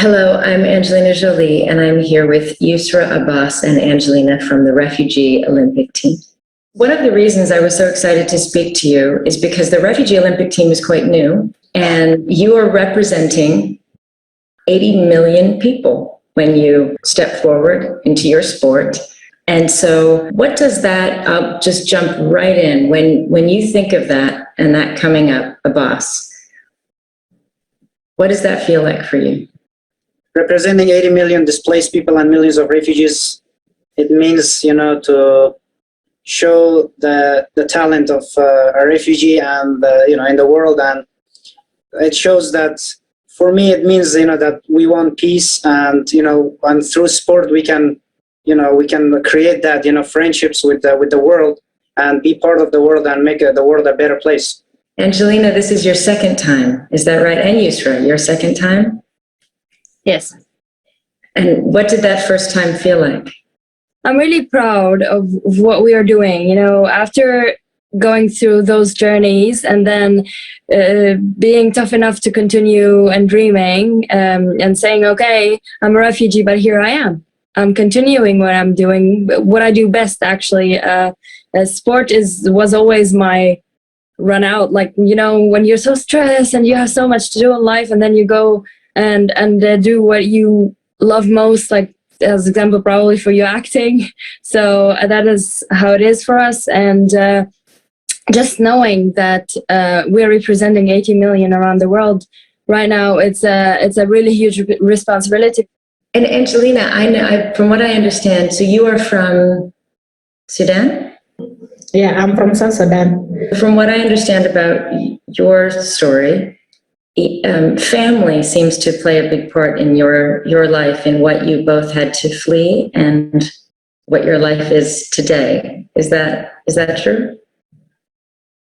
Hello, I'm Angelina Jolie, and I'm here with Yusra, Abbas, and Angelina from the Refugee Olympic team. One of the reasons I was so excited to speak to you is because the Refugee Olympic team is quite new, and you are representing 80 million people when you step forward into your sport. And so what does that, I'll just jump right in, when you think of that and that coming up, Abbas, what does that feel like for you? Representing 80 million displaced people and millions of refugees, it means, to show the talent of a refugee and, in the world. And it shows that, for me, it means, that we want peace and, and through sport, we can create that, friendships with the world and be part of the world and make the world a better place. Angelina, this is your second time. Is that right? And Yusra, your second time? Yes. And what did that first time feel like? I'm really proud of what we are doing. After going through those journeys and then being tough enough to continue and dreaming and saying, okay, I'm a refugee, but here I am. I'm continuing what I'm doing, what I do best, actually. Sport was always my run out. Like, when you're so stressed and you have so much to do in life, and then you go and do what you love most, like, as example, probably for you, acting. So that is how it is for us. And just knowing that we're representing 80 million around the world right now, it's a really huge responsibility. And Angelina, I know, from what I understand, so you are from Sudan? Yeah, I'm from South Sudan. From what I understand about your story, family seems to play a big part in your life, in what you both had to flee and what your life is today. Is that true?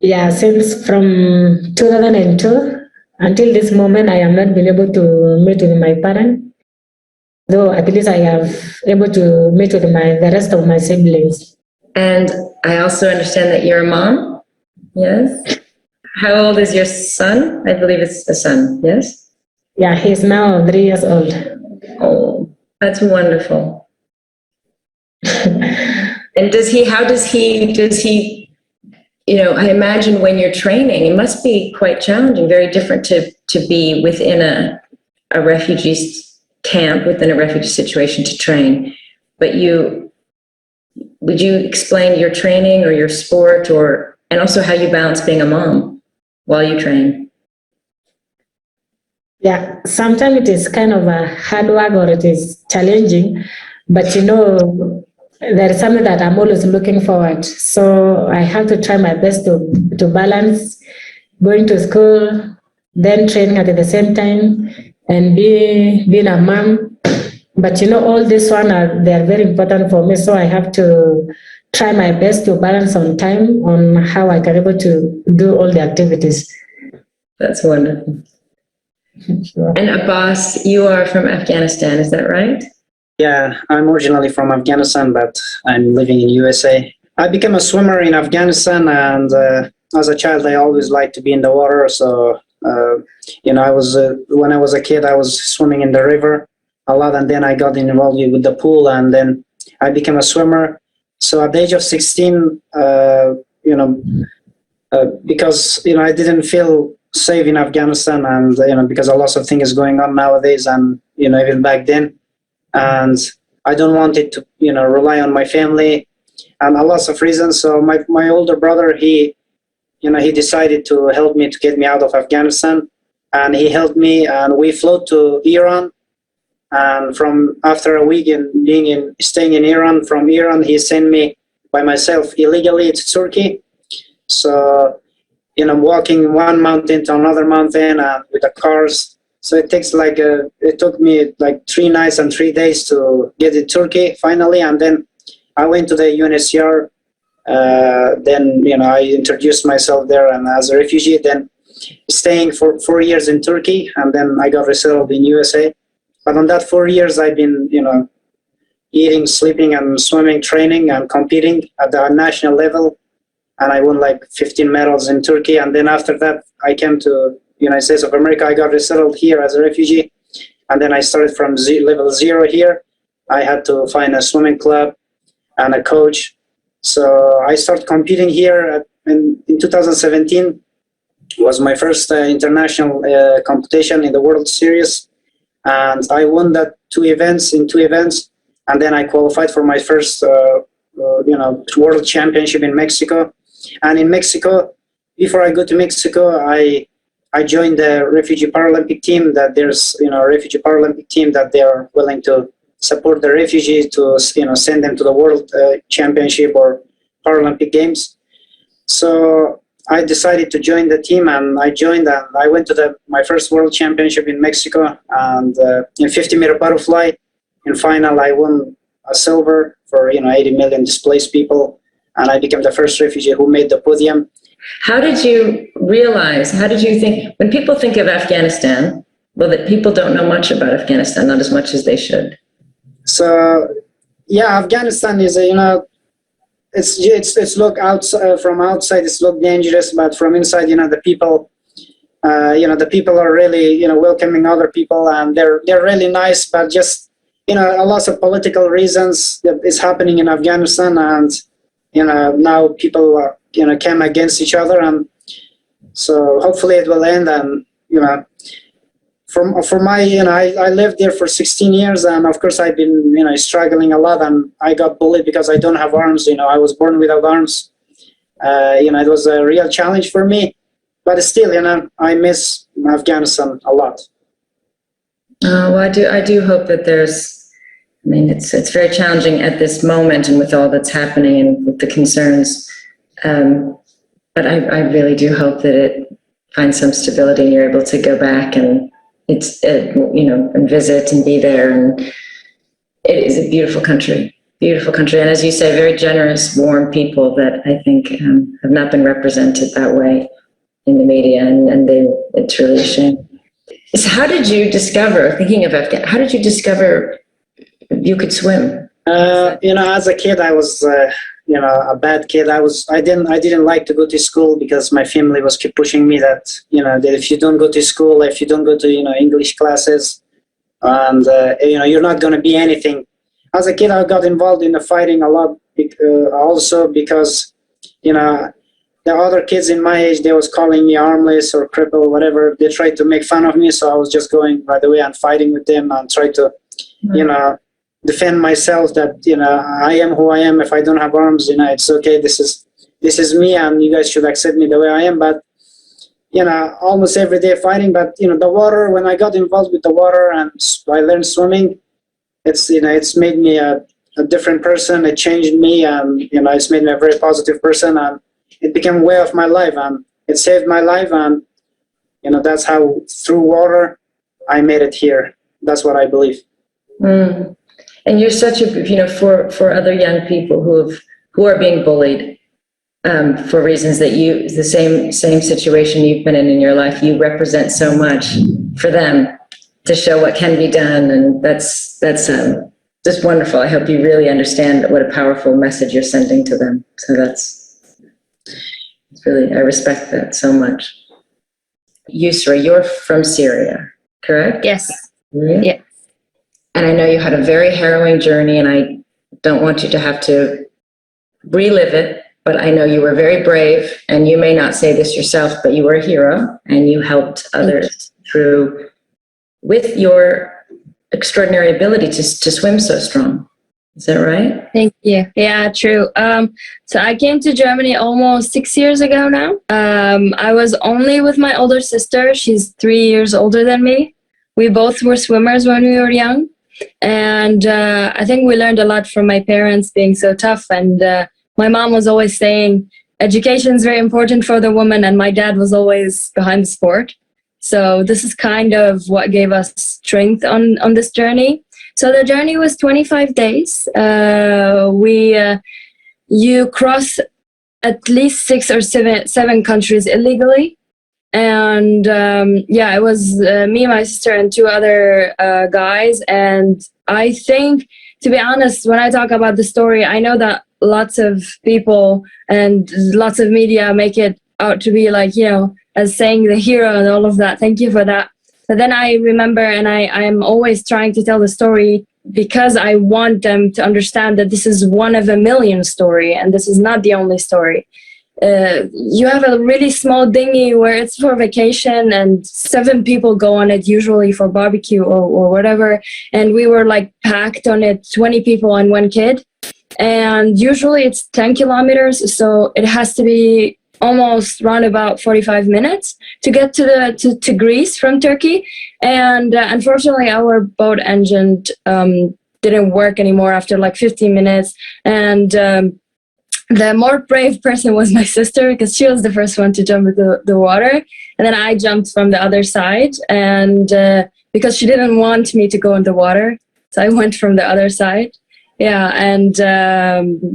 Yeah, since from 2002 until this moment, I have not been able to meet with my parents. Though at least I have able to meet with the rest of my siblings. And I also understand that you're a mom. Yes. How old is your son? I believe it's a son. Yes. Yeah, he's now 3 years old. Oh, that's wonderful. And how does he, I imagine when you're training, it must be quite challenging, very different to be within a refugee camp, within a refugee situation to train. But would you explain your training or your sport, and also how you balance being a mom while you train? Yeah, sometimes it is kind of a hard work, or it is challenging, but there is something that I'm always looking forward. So I have to try my best to balance going to school, then training at the same time, and being a mom. But all these they are very important for me. So I have to try my best to balance on time on how I can able to do all the activities. That's wonderful. Sure. And Abbas, you are from Afghanistan, is that right? Yeah, I'm originally from Afghanistan, but I'm living in USA. I became a swimmer in Afghanistan, and as a child, I always liked to be in the water. So, when I was a kid, I was swimming in the river a lot, and then I got involved with the pool, and then I became a swimmer. So at the age of 16, because I didn't feel safe in Afghanistan, and because a lot of things going on nowadays, and even back then, and I don't want it to rely on my family, and a lot of reasons. So my older brother, he decided to help me to get me out of Afghanistan, and he helped me, and we flew to Iran. And after a week staying in Iran, from Iran, he sent me by myself illegally to Turkey. So, walking one mountain to another mountain with the cars. So it took me like 3 nights and 3 days to get to Turkey finally. And then I went to the UNHCR. Then, I introduced myself there and as a refugee, then staying for 4 years in Turkey. And then I got resettled in USA. But on that 4 years, I've been, eating, sleeping, and swimming, training, and competing at the national level. And I won like 15 medals in Turkey. And then after that, I came to United States of America. I got resettled here as a refugee. And then I started from level 0 here. I had to find a swimming club and a coach. So I started competing here in 2017. Was my first international competition in the World Series. And I won that 2 events. And then I qualified for my first World Championship in Mexico. And in Mexico, before I go to Mexico, I joined the refugee Paralympic team. That there's a refugee Paralympic team that they are willing to support the refugees to send them to the World Championship or Paralympic Games. So I decided to join the team, and I joined, and I went to my first World Championship in Mexico, and in 50-meter butterfly, in final I won a silver for 80 million displaced people, and I became the first refugee who made the podium. How did you think, when people think of Afghanistan, well, that people don't know much about Afghanistan, not as much as they should. So, yeah, Afghanistan is it's look outside, from outside it's look dangerous, but from inside, the people, the people are really, welcoming other people, and they're really nice, but just, a lot of political reasons that is happening in Afghanistan, and, now people are, came against each other, and so hopefully it will end, and, for my, I lived there for 16 years, and of course I've been, struggling a lot, and I got bullied because I don't have arms. I was born without arms. It was a real challenge for me, but still, I miss Afghanistan a lot. Well, I do hope that it's very challenging at this moment, and with all that's happening and with the concerns. But I really do hope that it finds some stability and you're able to go back and and visit and be there. And it is a beautiful country. And as you say, very generous, warm people that I think have not been represented that way in the media, and it's really a shame. So how did you discover, thinking of Afghanistan, how did you discover you could swim? As a kid, I was, a bad kid. I didn't like to go to school because my family was keep pushing me that, that if you don't go to school, if you don't go to, English classes, and, you're not going to be anything. As a kid, I got involved in the fighting a lot, also because, the other kids in my age, they was calling me armless or cripple, whatever. They tried to make fun of me, so I was just going right away and fighting with them and try to, defend myself that, I am who I am. If I don't have arms, it's okay. This is me, and you guys should accept me the way I am. But, almost every day fighting. But, the water, when I got involved with the water and I learned swimming, it's made me a different person. It changed me, and, it's made me a very positive person, and it became a way of my life, and it saved my life. And, that's how, through water, I made it here. That's what I believe. Mm. And you're such a, for other young people who are being bullied for reasons that the same situation you've been in your life, you represent so much for them to show what can be done. And that's just wonderful. I hope you really understand what a powerful message you're sending to them. So it's really, I respect that so much. Yusra, you're from Syria, correct? Yes. Yeah. And I know you had a very harrowing journey, and I don't want you to have to relive it, but I know you were very brave, and you may not say this yourself, but you were a hero, and you helped others through with your extraordinary ability to swim so strong. Is that right? Thank you. Yeah, true. So I came to Germany almost 6 years ago now. I was only with my older sister. She's 3 years older than me. We both were swimmers when we were young. And I think we learned a lot from my parents being so tough. And my mom was always saying, education is very important for the woman. And my dad was always behind the sport. So this is kind of what gave us strength on this journey. So the journey was 25 days. You cross at least 6 or 7 countries illegally. And it was me, my sister, and 2 other guys. And I think, to be honest, when I talk about the story, I know that lots of people and lots of media make it out to be like, as saying the hero and all of that. Thank you for that. But then I remember, and I'm always trying to tell the story because I want them to understand that this is one of a million story, and this is not the only story. You have a really small dinghy where it's for vacation and 7 people go on it, usually for barbecue or whatever. And we were like packed on it, 20 people and 1 kid. And usually it's 10 kilometers. So it has to be almost around about 45 minutes to get to Greece from Turkey. And unfortunately, our boat engine didn't work anymore after like 15 minutes. And the more brave person was my sister, because she was the first one to jump into the water. And then I jumped from the other side. And because she didn't want me to go in the water, so I went from the other side. Yeah, and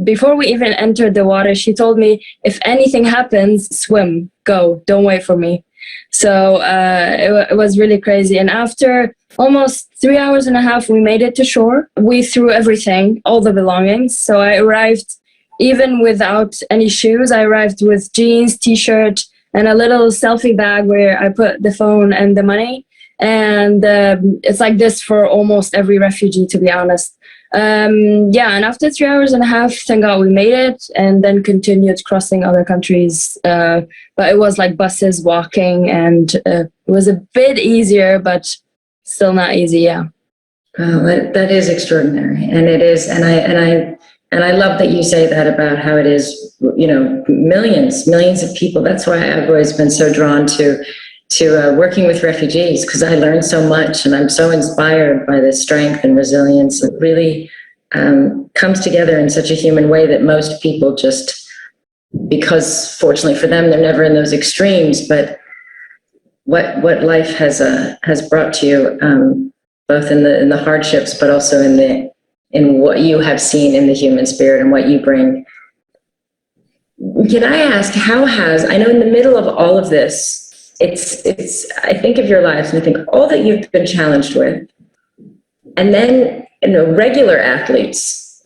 before we even entered the water, she told me, if anything happens, swim, go, don't wait for me. So it was really crazy. And after almost 3 hours and a half, we made it to shore. We threw everything, all the belongings. So I arrived, even without any shoes, I arrived with jeans, t-shirt, and a little selfie bag where I put the phone and the money. And it's like this for almost every refugee, to be honest. Yeah, and after 3 hours and a half, thank God we made it, and then continued crossing other countries. But it was like buses, walking, and it was a bit easier, but still not easy. Yeah. Wow, that is extraordinary, and it is, and I love that you say that about how it is, you know, millions of people. That's why I've always been so drawn to working with refugees, because I learned so much, and I'm so inspired by the strength and resilience. It really comes together in such a human way that most people just, because fortunately for them, they're never in those extremes. But what life has brought to you, both in the hardships, but also in what you have seen in the human spirit and what you bring. Can I ask, I know in the middle of all of this, it's I think of your lives and I think all that you've been challenged with, and then, you know, regular athletes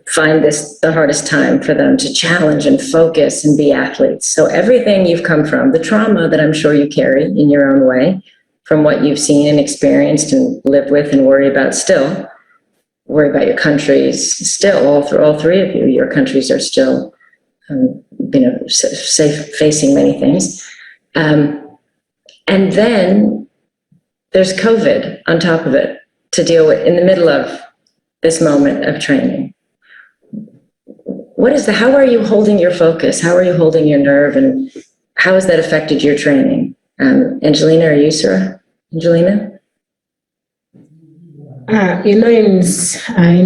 find this the hardest time for them to challenge and focus and be athletes. So everything you've come from, the trauma that I'm sure you carry in your own way, from what you've seen and experienced and lived with and worry about your countries still, all 3 of you, your countries are still, safe, facing many things. And then there's COVID on top of it to deal with in the middle of this moment of training. How are you holding your focus? How are you holding your nerve? And how has that affected your training? Angelina or Yusra? Angelina? In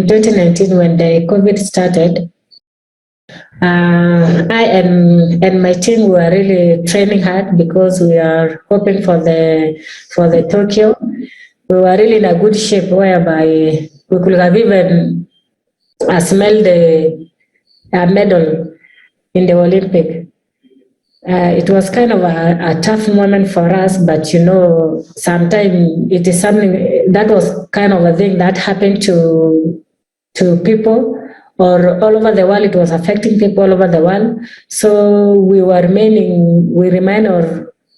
2019, when the COVID started, I and my team were really training hard because we are hoping for the Tokyo. We were really in a good shape whereby we could have even smelled the medal in the Olympic. It was kind of a tough moment for us, but sometimes it is something that was kind of a thing that happened to people. Or all over the world, it was affecting people all over the world. So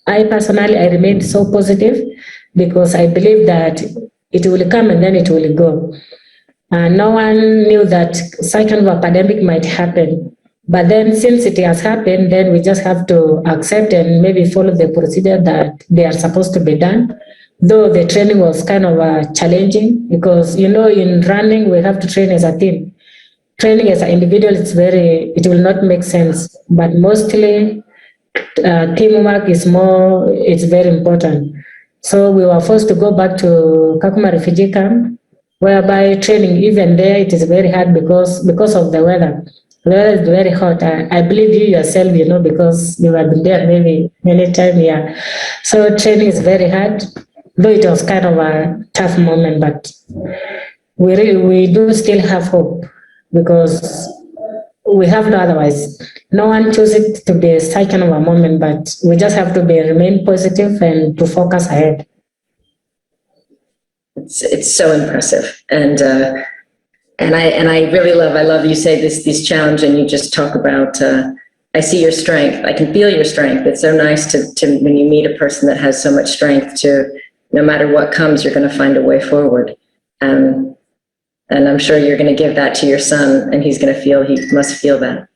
I personally, I remained so positive because I believe that it will come and then it will go. No one knew that such kind of a pandemic might happen. But then since it has happened, then we just have to accept and maybe follow the procedure that they are supposed to be done. Though the training was kind of challenging because, in running, we have to train as a team. Training as an individual, it will not make sense, but mostly teamwork it's very important. So we were forced to go back to Kakuma refugee camp, whereby training, even there, it is very hard because of the weather. The weather is very hot. I believe you yourself, because you have been there maybe many times, yeah. So training is very hard, though it was kind of a tough moment, but we do still have hope. Because we have no otherwise. No one chooses it to be such kind of a moment, but we just have to remain positive and to focus ahead. It's so impressive, and I really love you say this challenge, and you just talk about. I see your strength. I can feel your strength. It's so nice to when you meet a person that has so much strength to no matter what comes, you're going to find a way forward. And I'm sure you're going to give that to your son, and he's going to feel, he must feel that.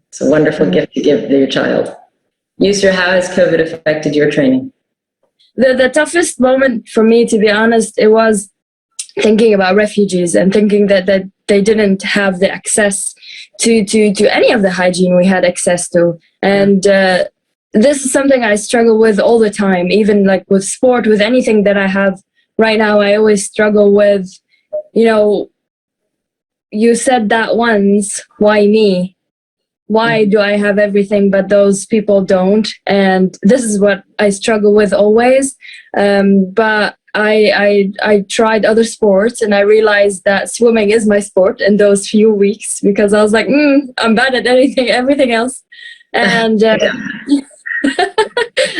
It's a wonderful gift to give to your child. Yusra, how has COVID affected your training? The toughest moment for me, to be honest, it was thinking about refugees and thinking that they didn't have the access to any of the hygiene we had access to. And this is something I struggle with all the time, even like with sport, with anything that I have right now. I always struggle with, you know, you said that once, why me? Why do I have everything but those people don't? And this is what I struggle with always. But I tried other sports, and I realized that swimming is my sport in those few weeks, because I was like, I'm bad at everything else. And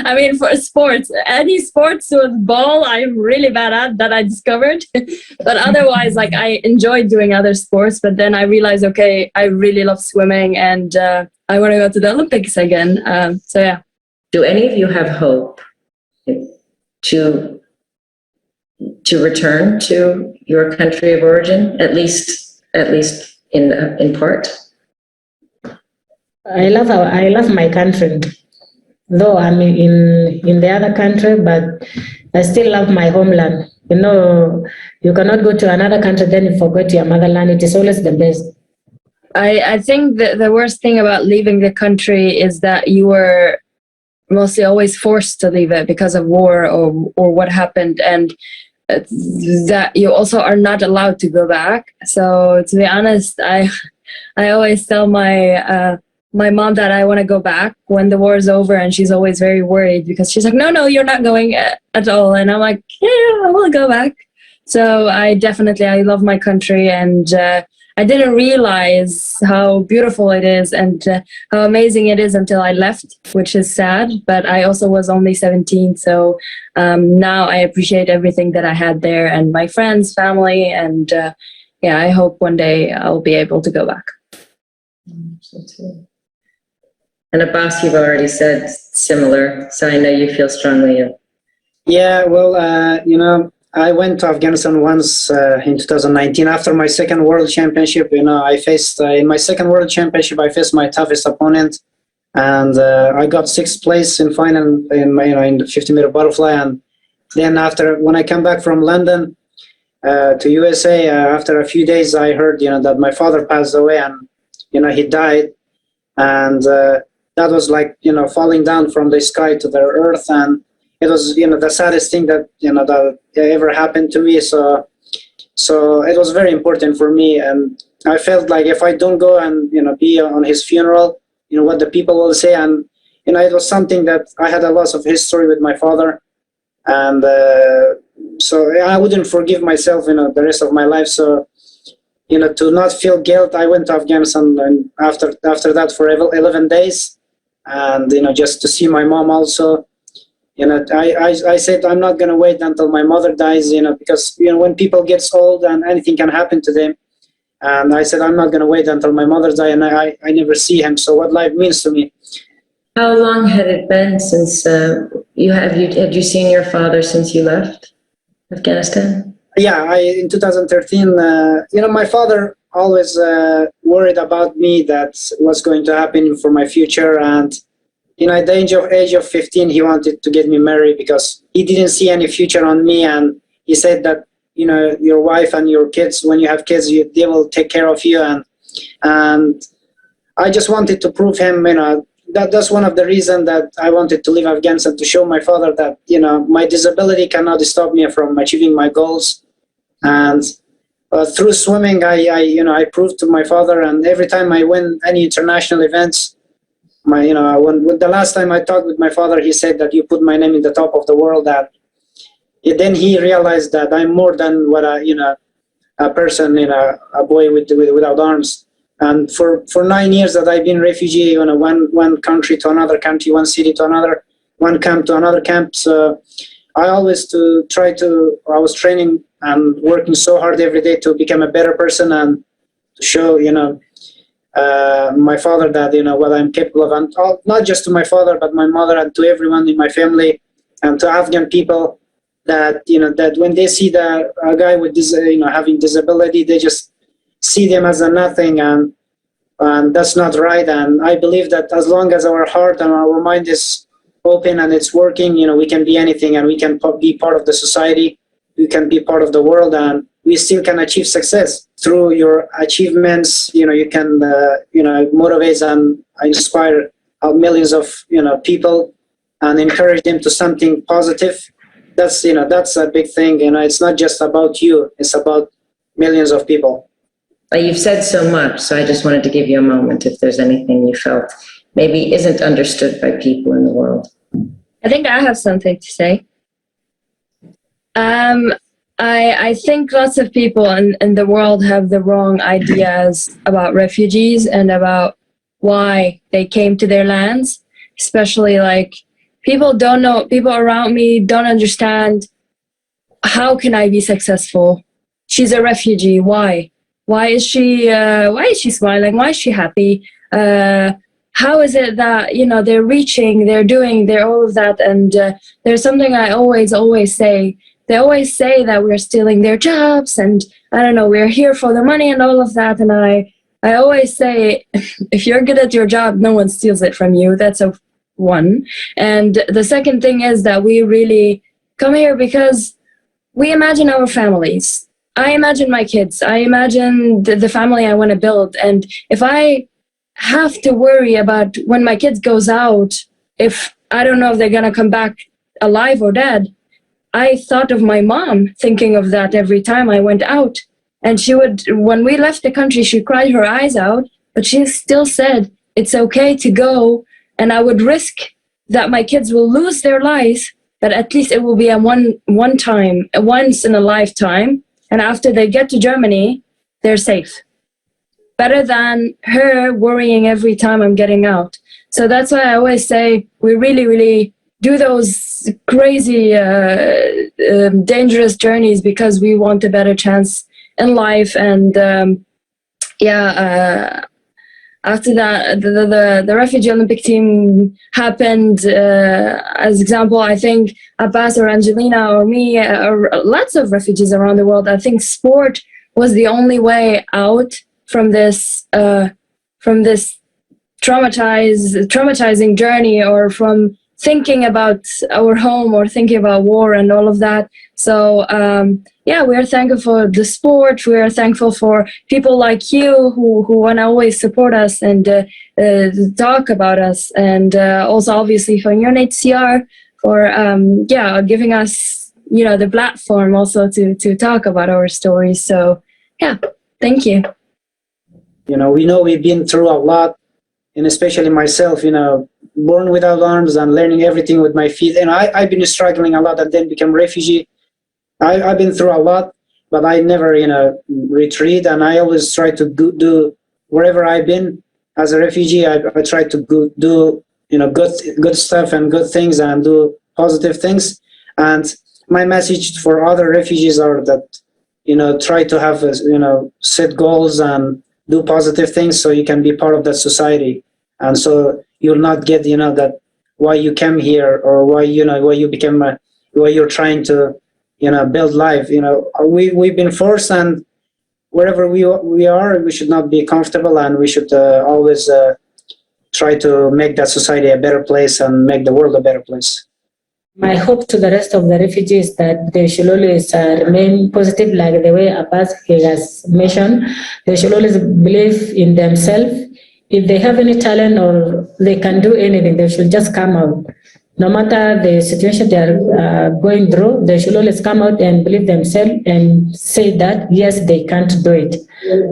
I mean, for sports, any sports with ball, I'm really bad at, that I discovered. But otherwise, like, I enjoyed doing other sports. But then I realized, okay, I really love swimming, and I want to go to the Olympics again. So yeah. Do any of you have hope to return to your country of origin, at least in part? I love my country, though I'm in the other country, but I still love my homeland. You know, you cannot go to another country then you forget your motherland. It is always the best. I think that the worst thing about leaving the country is that you were mostly always forced to leave it because of war or what happened, and that you also are not allowed to go back. So to be honest, I always tell my mom that I want to go back when the war is over, and she's always very worried because she's like, no, you're not going at all. And I'm like, yeah, I will go back. So I love my country, and I didn't realize how beautiful it is and how amazing it is until I left, which is sad. But I also was only 17. So now I appreciate everything that I had there, and my friends, family. And yeah, I hope one day I'll be able to go back. So too. And Abbas, you've already said similar, so I know you feel strongly. Yeah, well, you know, I went to Afghanistan once in 2019 after my second world championship. You know, I faced in my second world championship, I faced my toughest opponent, and I got sixth place in final in the 50-meter butterfly. And then when I came back from London to USA, after a few days, I heard that my father passed away, and he died, and that was like falling down from the sky to the earth. And it was the saddest thing that that ever happened to me. So it was very important for me, and I felt like if I don't go and be on his funeral, what the people will say. And it was something that I had a loss of history with my father, and so I wouldn't forgive myself the rest of my life. So to not feel guilt, I went to Afghanistan, and after that for 11 days, and just to see my mom also. I said I'm not going to wait until my mother dies, because when people get old and anything can happen to them. And I said I'm not going to wait until my mother dies, and I never see him. So what life means to me. How long had it been since had you seen your father since you left Afghanistan? Yeah, in 2013. My father always worried about me, that what's going to happen for my future. And at the age of 15, he wanted to get me married because he didn't see any future on me. And he said that, your wife and your kids, when you have kids, they will take care of you. And I just wanted to prove him, that's one of the reasons that I wanted to leave Afghanistan, to show my father that, my disability cannot stop me from achieving my goals. And through swimming, I proved to my father, and every time I win any international events, when the last time I talked with my father, he said that you put my name in the top of the world. That then he realized that I'm more than what a person, a boy without arms. And for 9 years that I've been refugee, one country to another country, one city to another, one camp to another camp. So I always I was training and working so hard every day to become a better person and to show my father that what I'm capable of, and not just to my father but my mother and to everyone in my family and to Afghan people, that, that when they see a guy with this, having disability, they just see them as a nothing, and that's not right. And I believe that as long as our heart and our mind is open and it's working, we can be anything, and we can be part of the society. We can be part of the world, and we still can achieve success through your achievements. You can, motivate and inspire millions of, people, and encourage them to something positive. That's a big thing. It's not just about you. It's about millions of people. You've said so much, so I just wanted to give you a moment if there's anything you felt maybe isn't understood by people in the world. I think I have something to say. I think lots of people in the world have the wrong ideas about refugees and about why they came to their lands, especially like people around me don't understand, how can I be successful? She's a refugee. Why? Why is she smiling? Why is she happy? How is it that, they're reaching, they're all of that? And there's something I always say. They always say that we're stealing their jobs, and I don't know, we're here for the money and all of that. And I always say, if you're good at your job, no one steals it from you. That's one. And the second thing is that we really come here because we imagine our families. I imagine my kids. I imagine the family I want to build. And if I have to worry about when my kids goes out, if I don't know if they're going to come back alive or dead, I thought of my mom thinking of that every time I went out. And she would, when we left the country, she cried her eyes out, but she still said, it's okay to go. And I would risk that my kids will lose their lives, but at least it will be a once in a lifetime. And after they get to Germany, they're safe. Better than her worrying every time I'm getting out. So that's why I always say we really, really do those crazy, dangerous journeys because we want a better chance in life. And after that, the Refugee Olympic team happened. As example, I think Abbas or Angelina or me, or lots of refugees around the world, I think sport was the only way out from this traumatizing journey, or from thinking about our home or thinking about war and all of that. So we are thankful for the sport. We are thankful for people like you who want to always support us and talk about us, and also obviously for UNHCR for giving us the platform also to talk about our stories. So thank you. We know we've been through a lot, and especially myself, born without arms and learning everything with my feet. And I've been struggling a lot and then become refugee. I've been through a lot, but I never, retreat. And I always try to do wherever I've been as a refugee. I try to do, good stuff and good things and do positive things. And my message for other refugees are that, try to have, set goals and do positive things so you can be part of that society. And so you'll not get, that why you came here or why you became, why you're trying to, build life. We've been forced, and wherever we are, we should not be comfortable, and we should always try to make that society a better place and make the world a better place. My hope to the rest of the refugees that they should always remain positive, like the way Abbas has mentioned. They should always believe in themselves. If they have any talent or they can do anything, they should just come out. No matter the situation they are going through, they should always come out and believe themselves and say that, yes, they can't do it.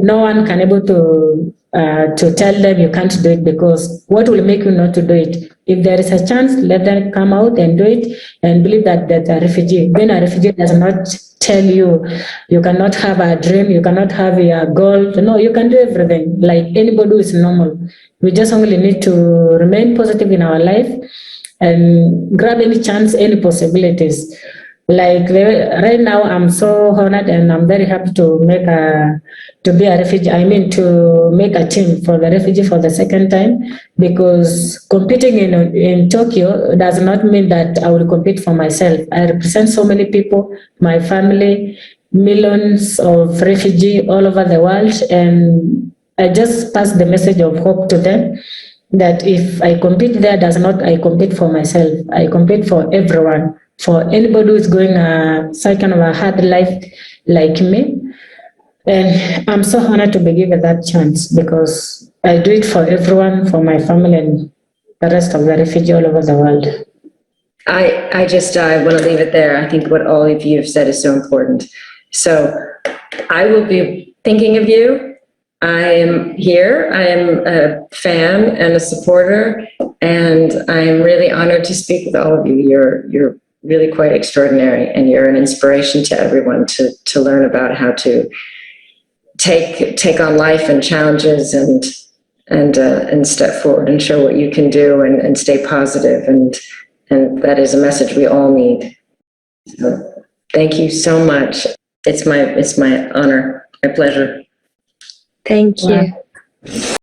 No one can able to tell them you can't do it, because what will make you not to do it? If there is a chance, let them come out and do it and believe that a refugee. Being a refugee does not tell you you cannot have a dream, you cannot have a goal. No, you can do everything like anybody who is normal. We just only need to remain positive in our life and grab any chance, any possibilities. Right now, I'm so honored and I'm very happy to be a refugee. I mean, to make a team for the refugee for the second time, because competing in Tokyo does not mean that I will compete for myself. I represent so many people, my family, millions of refugees all over the world, and I just pass the message of hope to them that if I compete there, does not I compete for myself. I compete for everyone, for anybody who is going such kind of a hard life like me. And I'm so honored to be given that chance, because I do it for everyone, for my family and the rest of the refugees all over the world. I want to leave it there. I think what all of you have said is so important. So I will be thinking of you. I am here. I am a fan and a supporter, and I am really honored to speak with all of you. You're really quite extraordinary, and you're an inspiration to everyone to learn about how to take on life and challenges and step forward and show what you can do and stay positive. And that is a message we all need. So thank you so much. It's my honor, my pleasure. Thank you.